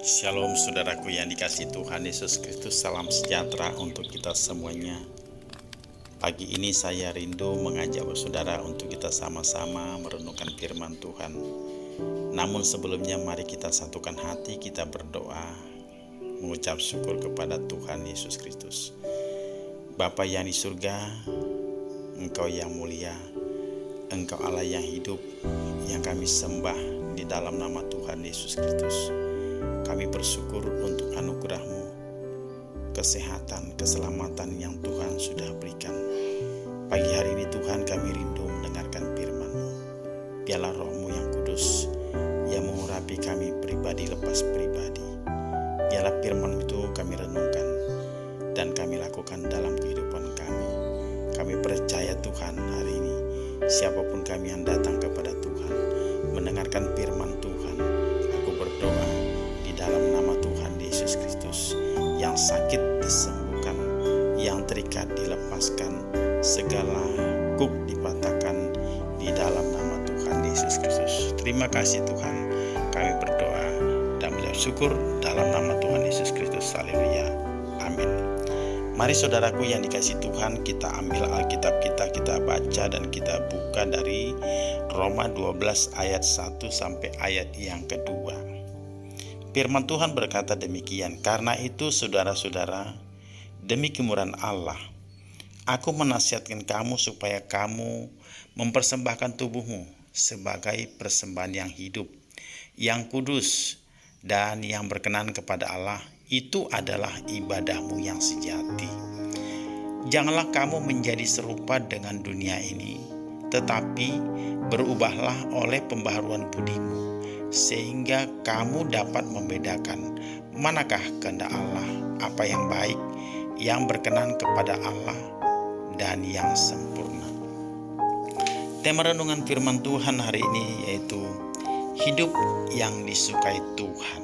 Shalom saudaraku yang dikasihi Tuhan Yesus Kristus, salam sejahtera untuk kita semuanya. Pagi ini saya rindu mengajak saudara untuk kita sama-sama merenungkan firman Tuhan. Namun sebelumnya mari kita satukan hati, kita berdoa, mengucap syukur kepada Tuhan Yesus Kristus. Bapa yang di surga, Engkau yang mulia, Engkau Allah yang hidup, yang kami sembah di dalam nama Tuhan Yesus Kristus. Kami bersyukur untuk anugerah-Mu, kesehatan, keselamatan yang Tuhan sudah berikan. Pagi hari ini Tuhan, kami rindu mendengarkan firman-Mu. Biarlah Roh-Mu yang kudus yang mengurapi kami pribadi lepas pribadi. Biarlah firman itu kami renungkan dan kami lakukan dalam kehidupan kami. Kami percaya Tuhan, hari ini siapapun kami yang datang kepada Tuhan mendengarkan firman Tuhan, aku berdoa dalam nama Tuhan Yesus Kristus, yang sakit disembuhkan, yang terikat dilepaskan, segala kuk dipatahkan di dalam nama Tuhan Yesus Kristus. Terima kasih Tuhan, kami berdoa dan mengucap syukur dalam nama Tuhan Yesus Kristus. Haleluya, amin. Mari saudaraku yang dikasihi Tuhan, kita ambil Alkitab kita baca dan kita buka dari Roma 12 ayat 1 sampai ayat yang kedua. Firman Tuhan berkata demikian, karena itu saudara-saudara, demi kemurahan Allah, aku menasihatkan kamu supaya kamu mempersembahkan tubuhmu sebagai persembahan yang hidup, yang kudus, dan yang berkenan kepada Allah. Itu adalah ibadahmu yang sejati. Janganlah kamu menjadi serupa dengan dunia ini, tetapi berubahlah oleh pembaharuan budimu, sehingga kamu dapat membedakan manakah kehendak Allah, apa yang baik, yang berkenan kepada Allah, dan yang sempurna. Tema renungan firman Tuhan hari ini yaitu hidup yang disukai Tuhan.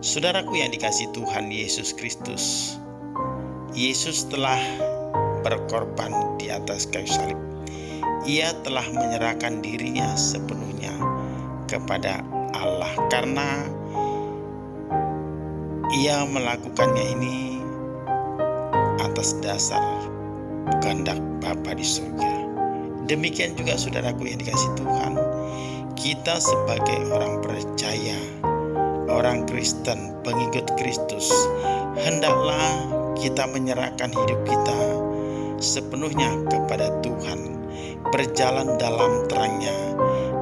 Saudaraku yang dikasihi Tuhan Yesus Kristus, Yesus telah berkorban di atas kayu salib. Ia telah menyerahkan dirinya sepenuhnya kepada Allah, karena ia melakukannya ini atas dasar kehendak Bapa di surga. Demikian juga saudaraku yang dikasihi Tuhan, kita sebagai orang percaya, orang Kristen, pengikut Kristus, hendaklah kita menyerahkan hidup kita sepenuhnya kepada Tuhan, berjalan dalam terangnya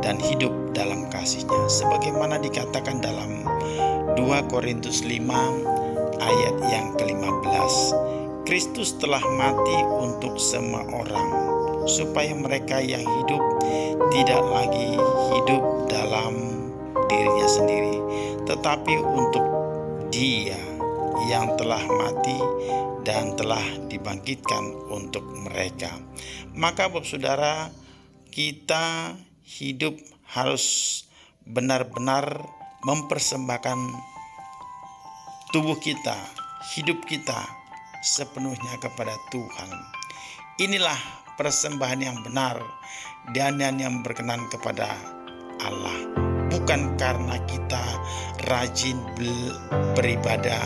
dan hidup dalam kasih-Nya, sebagaimana dikatakan dalam 2 Korintus 5 ayat yang ke-15. Kristus telah mati untuk semua orang, supaya mereka yang hidup tidak lagi hidup dalam dirinya sendiri, tetapi untuk Dia yang telah mati dan telah dibangkitkan untuk mereka. Maka Bapak Saudara, kita hidup harus benar-benar mempersembahkan tubuh kita, hidup kita sepenuhnya kepada Tuhan. Inilah persembahan yang benar dan yang berkenan kepada Allah. Bukan karena kita rajin beribadah,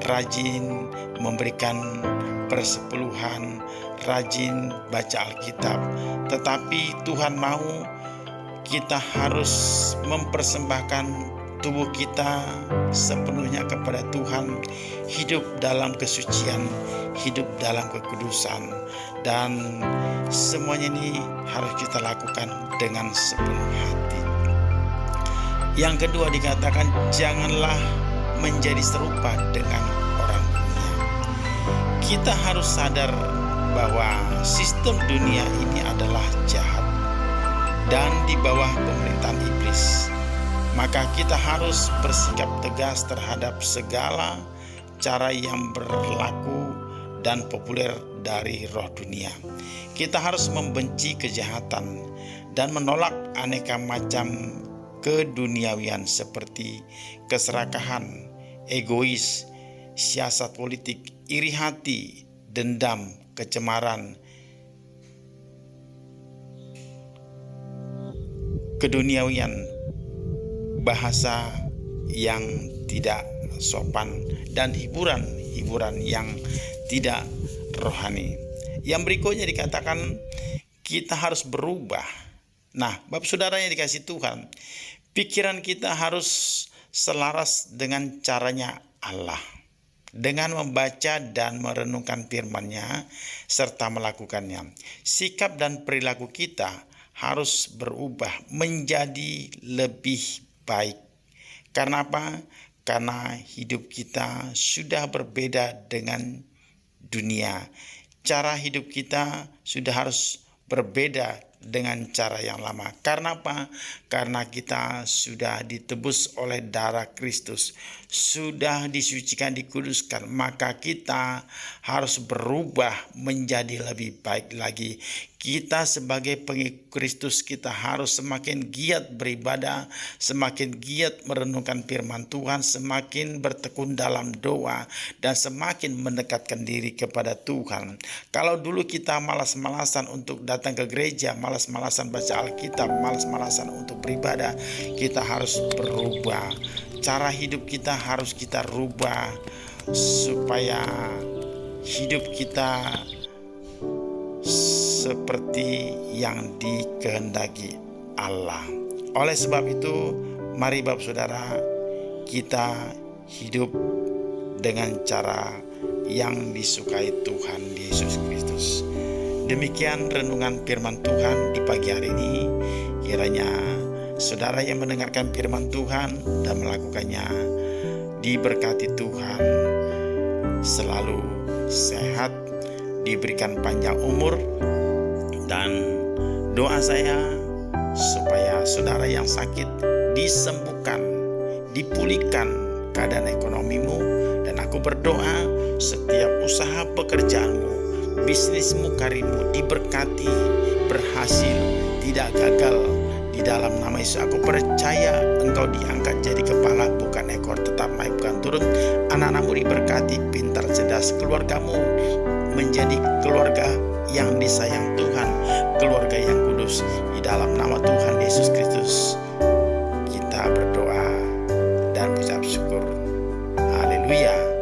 rajin memberikan persepuluhan, rajin baca Alkitab, tetapi Tuhan mau kita harus mempersembahkan tubuh kita sepenuhnya kepada Tuhan, hidup dalam kesucian, hidup dalam kekudusan, dan semuanya ini harus kita lakukan dengan sepenuh hati. Yang kedua dikatakan, janganlah menjadi serupa dengan orang dunia. Kita harus sadar bahwa sistem dunia ini adalah jahat dan di bawah pemerintahan iblis. Maka kita harus bersikap tegas terhadap segala cara yang berlaku dan populer dari roh dunia. Kita harus membenci kejahatan dan menolak aneka macam keduniawian seperti keserakahan, egois, siasat politik, iri hati, dendam, kecemaran, keduniawian, bahasa yang tidak sopan, dan hiburan yang tidak rohani. Yang berikutnya dikatakan kita harus berubah. Nah, Bapak Saudara yang dikasih Tuhan, pikiran kita harus selaras dengan caranya Allah, dengan membaca dan merenungkan firman-Nya serta melakukannya. Sikap dan perilaku kita harus berubah menjadi lebih baik. Karena apa? Karena hidup kita sudah berbeda dengan dunia. Cara hidup kita sudah harus berbeda dengan cara yang lama. Karena apa? Karena kita sudah ditebus oleh darah Kristus, sudah disucikan, dikuduskan, maka kita harus berubah menjadi lebih baik lagi. Kita sebagai pengikut Kristus, kita harus semakin giat beribadah, semakin giat merenungkan firman Tuhan, semakin bertekun dalam doa, dan semakin mendekatkan diri kepada Tuhan. Kalau dulu kita malas-malasan untuk datang ke gereja, malas-malasan baca Alkitab, malas-malasan untuk beribadah, kita harus berubah. Cara hidup kita harus kita rubah supaya hidup kita seperti yang dikehendaki Allah. Oleh sebab itu, mari Bapak Saudara, kita hidup dengan cara yang disukai Tuhan Yesus Kristus. Demikian renungan firman Tuhan di pagi hari ini. Kiranya saudara yang mendengarkan firman Tuhan dan melakukannya diberkati Tuhan, selalu sehat, diberikan panjang umur, dan doa saya supaya saudara yang sakit disembuhkan, dipulihkan keadaan ekonomimu, dan aku berdoa setiap usaha pekerjaanmu, bisnismu, karirmu diberkati, berhasil, tidak gagal. Di dalam nama Yesus aku percaya engkau diangkat jadi kepala, bukan ekor, tetap naik bukan turun. Anak-anakmu diberkati, pintar, cerdas, keluargamu menjadi keluarga yang disayang Tuhan, keluarga yang kudus. Di dalam nama Tuhan Yesus Kristus kita berdoa dan mengucap syukur. Haleluya.